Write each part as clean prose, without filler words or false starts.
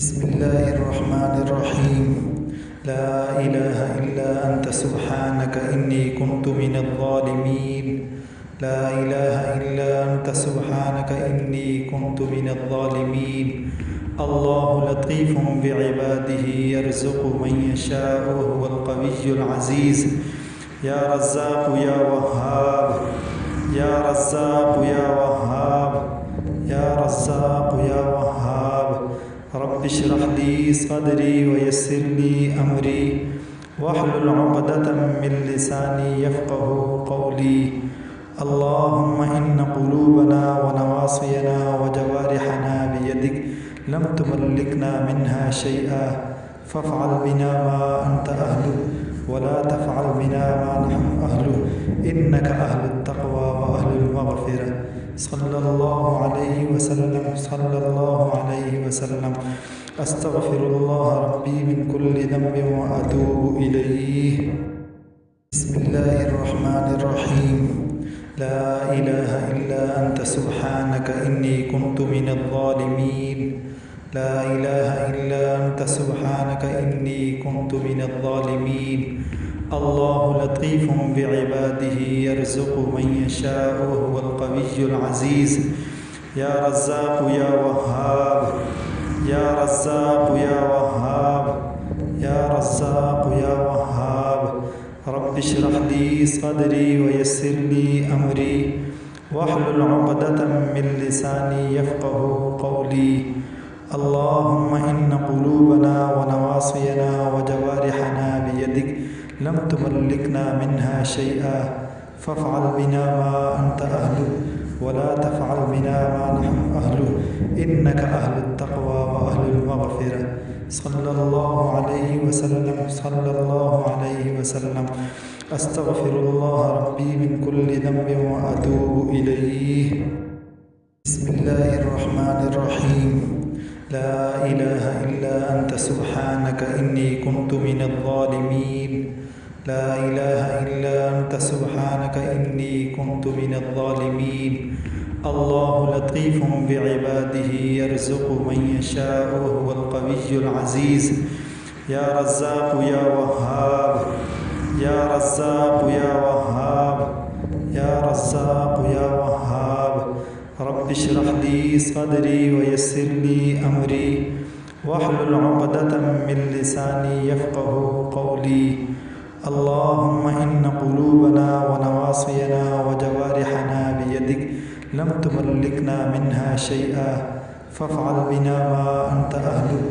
بسم الله الرحمن الرحيم. لا إله إلا أنت سبحانك إني كنت من الظالمين. لا إله إلا أنت سبحانك إني كنت من الظالمين. الله لطيف بعباده يرزق من يشاء وهو القوي العزيز. يا رزاق يا وهاب، يا رزاق يا وهاب، يا رزاق يا وهاب. رب اشرح لي صدري ويسر لي أمري واحلل عقدة من لساني يفقه قولي. اللهم إن قلوبنا ونواصينا وجوارحنا بيدك لم تملكنا منها شيئا، فافعل بنا ما أنت أهله ولا تفعل بنا ما نحن أهله، إنك أهل التقوى وأهل المغفرة. صلى الله عليه وسلم، صلى الله عليه وسلم. أستغفر الله ربي من كل ذنب وأتوب إليه. بسم الله الرحمن الرحيم. لا إله إلا أنت سبحانك إني كنت من الظالمين. لا إله إلا أنت سبحانك إني كنت من الظالمين. الله لطيف بعباده يرزق من يشاء وهو القوي العزيز. يا رزاق يا وهاب، يا رزاق يا وهاب، يا رزاق يا وهاب. رب اشرح لي صدري ويسر لي أمري واحلل عقدة من لساني يفقه قولي. اللهم إن قلوبنا ونواصينا وجوارحنا بيدك لم تملكنا منها شيئا، فافعل بنا ما أنت أهله ولا تفعل بنا ما نحن أهله، إنك أهل التقوى وأهل المغفرة. صلى الله عليه وسلم، صلى الله عليه وسلم. أستغفر الله ربي من كل ذنب وأتوب إليه. بسم الله الرحمن الرحيم. لا إله إلا أنت سبحانك إني كنت من الظالمين. لا إله إلا أنت سبحانك إني كنت من الظالمين. الله لطيف بعباده يرزق من يشاء وهو القوي العزيز. يا رزاق يا وهاب، يا رزاق يا وهاب، يا رزاق يا وهاب. رب اشرح لي صدري ويسر لي أمري واحلل عقدة من لساني يفقه قولي. اللهم إن قلوبنا ونواصينا وجوارحنا بيدك لم تملكنا منها شيئا، فافعل بنا ما أنت أهله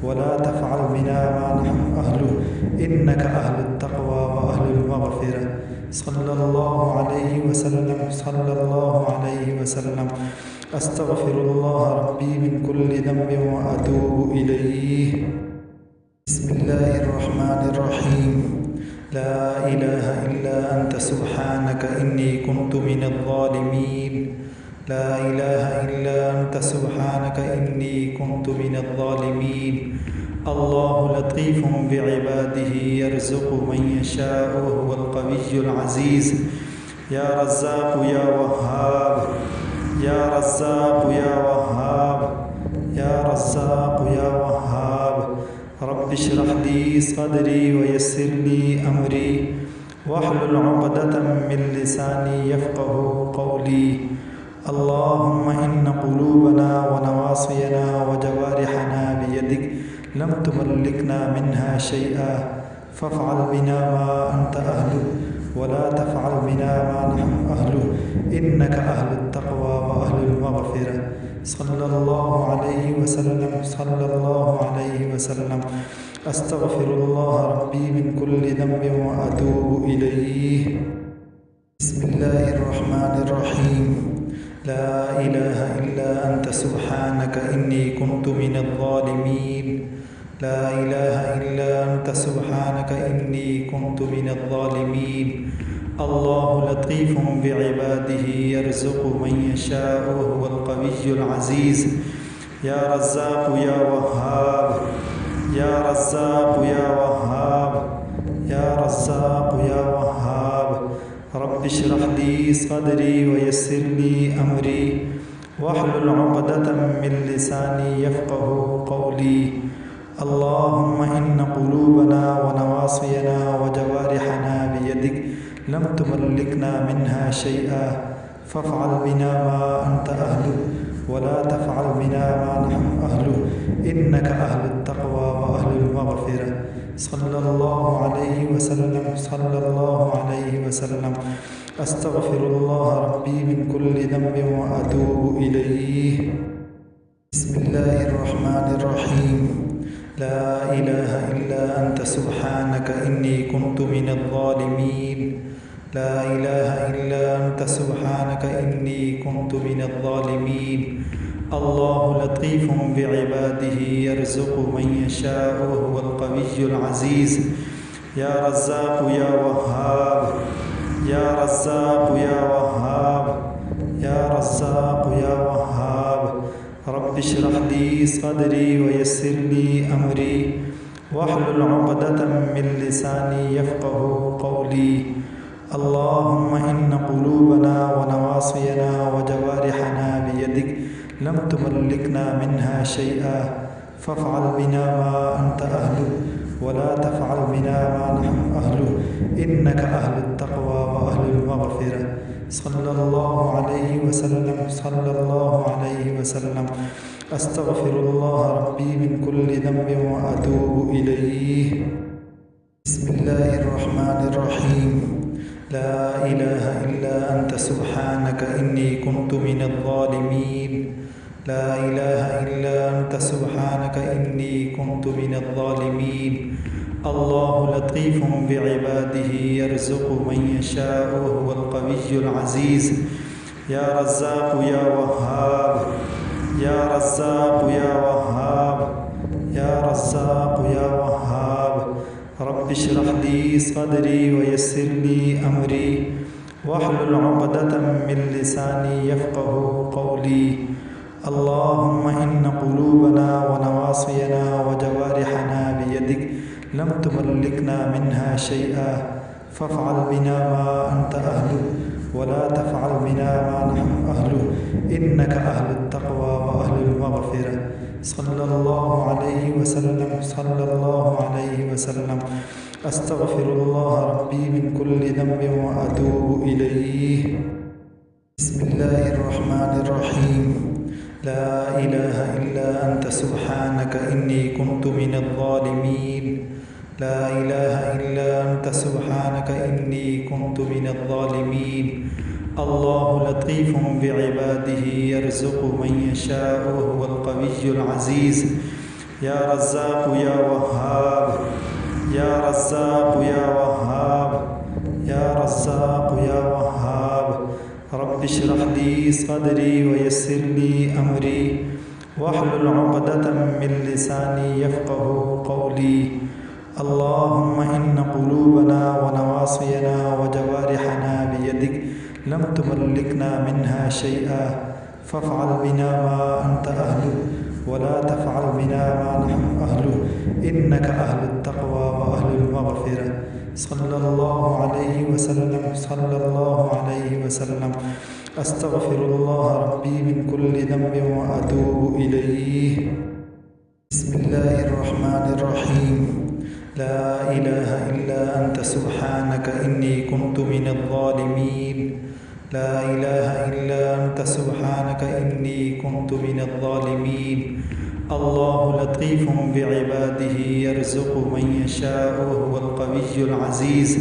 ولا تفعل بنا ما نحن أهله، إنك أهل التقوى وأهل المغفرة. صلى الله عليه وسلم، صلى الله عليه وسلم. أستغفر الله ربي من كل ذنب وأتوب إليه. بسم الله الرحمن الرحيم. لا إله إلا أنت سبحانك إني كنت من الظالمين. لا إله إلا أنت سبحانك إني كنت من الظالمين. الله لطيف بعباده يرزق من يشاء وهو القوي العزيز. يا رزاق يا وهاب، يا رزاق يا وهاب، يا رزاق يا وهاب. رب اشرح لي صدري ويسر لي أمري واحلل عقدة من لساني يفقه قولي. اللهم إن قلوبنا ونواصينا وجوارحنا بيدك لم تملكنا منها شيئا، فافعل بنا ما أنت أهله ولا تفعل بنا ما نحن أهله، إنك أهل التقوى وأهل المغفرة. صلى الله عليه وسلم، صلى الله عليه وسلم. أستغفر الله ربي من كل ذنب وأتوب إليه. بسم الله الرحمن الرحيم. لا إله إلا أنت سبحانك إني كنت من الظالمين. لا إله إلا أنت سبحانك إني كنت من الظالمين. الله لطيف بعباده يرزق من يشاء وهو القوي العزيز. يا رزاق يا وهاب، يا رزاق يا وهاب، يا رزاق يا وهاب. رب اشرح لي صدري ويسر لي أمري واحلل عقدة من لساني يفقه قولي. اللهم إن قلوبنا ونواصينا وجوارحنا بيدك لم تملكنا منها شيئا، فافعل بنا ما أنت أهله ولا تفعل بنا ما نحن أهله، إنك أهل التقوى وأهل المغفرة. صلى الله عليه وسلم، صلى الله عليه وسلم. أستغفر الله ربي من كل ذنب وأتوب إليه. بسم الله الرحمن الرحيم. لا إله إلا أنت سبحانك إني كنت من الظالمين. لا إله إلا أنت سبحانك إني كنت من الظالمين. الله لطيف بعباده يرزق من يشاء وهو القوي العزيز. يا رزاق يا وهاب، يا رزاق يا وهاب، يا رزاق يا وهاب. رب اشرح لي صدري ويسر لي أمري واحلل عقدة من لساني يفقه قولي. اللهم إن قلوبنا ونواصينا وجوارحنا بيدك لم تملكنا منها شيئا، فافعل بنا ما أنت أهله ولا تفعل بنا ما نحن أهله، إنك أهل التقوى وأهل المغفرة. صلى الله عليه وسلم، صلى الله عليه وسلم. أستغفر الله ربي من كل ذنب وأتوب إليه. بسم الله الرحمن الرحيم. لا إله إلا أنت سبحانك إني كنت من الظالمين. لا إله إلا أنت سبحانك إني كنت من الظالمين. الله لطيف بعباده يرزق من يشاء وهو القوي العزيز. يا رزاق يا وهاب، يا رزاق يا وهاب، يا رزاق يا وهاب. رب اشرح لي صدري ويسر لي أمري واحلل عقدة من لساني يفقه قولي. اللهم إن قلوبنا ونواصينا وجوارحنا بيدك لم تملكنا منها شيئا، فافعل بنا ما أنت أهله ولا تفعل بنا ما نحن أهله، إنك أهل التقوى وأهل المغفرة. صلى الله عليه وسلم، صلى الله عليه وسلم. أستغفر الله ربي من كل ذنب وأتوب إليه. بسم الله الرحمن الرحيم. لا إله إلا أنت سبحانك إني كنت من الظالمين. لا إله إلا أنت سبحانك إني كنت من الظالمين. الله لطيف بعباده يرزق من يشاء وهو القوي العزيز. يا رزاق يا وهاب، يا رزاق يا وهاب، يا رزاق يا وهاب. رب اشرح لي صدري ويسر لي أمري واحلل عقدة من لساني يفقه قولي. اللهم إن قلوبنا ونواصينا وجوارحنا بيدك لم تملكنا منها شيئا، فافعل بنا ما أنت أهله ولا تفعل بنا ما نحن أهله، إنك أهل التقوى وأهل المغفرة. صلى الله عليه وسلم، صلى الله عليه وسلم. أستغفر الله ربي من كل ذنب وأتوب إليه. بسم الله الرحمن الرحيم. لا إله إلا أنت سبحانك إني كنت من الظالمين. لا إله إلا أنت سبحانك إني كنت من الظالمين. الله لطيف بعباده يرزق من يشاء وهو القوي العزيز.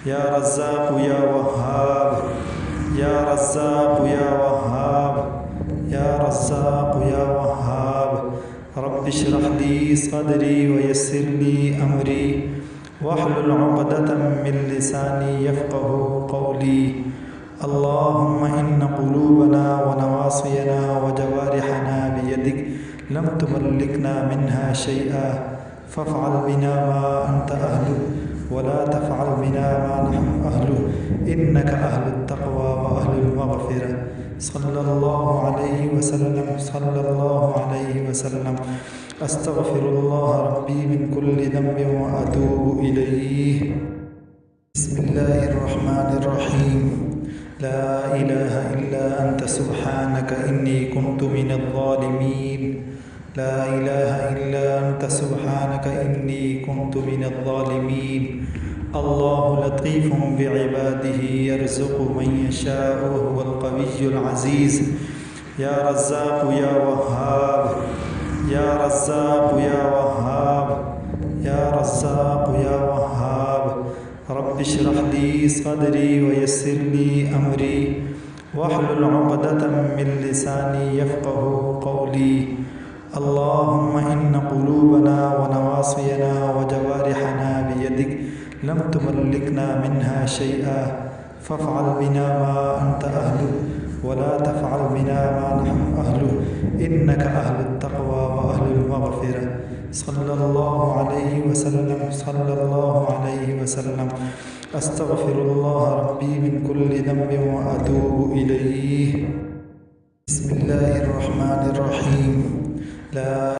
يا رزاق يا وهاب، يا رزاق يا وهاب، يا رزاق يا وهاب. رب اشرح لي صدري ويسر لي أمري واحلل عقدة من لساني يفقه قولي. اللهم إن قلوبنا ونواصينا وجوارحنا بيدك لم تملكنا منها شيئا، فافعل بنا ما أنت أهله ولا تفعل بنا ما نحن أهله، إنك أهل التقوى وأهل المغفرة. صلى الله عليه وسلم، صلى الله عليه وسلم. أستغفر الله ربي من كل ذنب وأتوب إليه. بسم الله الرحمن الرحيم. لا إله إلا أنت سبحانك إني كنت من الظالمين لا إله إلا أنت سبحانك إني كنت من الظالمين الله لطيف بعباده يرزق من يشاء وهو القوي العزيز يا رزاق يا وهاب يا رزاق يا وهاب يا رزاق يا وهاب رب اشرح لي صدري ويسر لي أمري واحلل عقدة من لساني يفقه قولي اللهم إن قلوبنا ونواصينا وجوارحنا بيدك لم تملكنا منها شيئا فافعل بنا ما أنت أهله ولا تفعل بنا ما نحن أهله إنك أهل التقوى وأهل المغفرة صلى الله عليه وسلم صلى الله عليه وسلم أستغفر الله ربي من كل ذنب وأتوب إليه بسم الله الرحمن الرحيم لا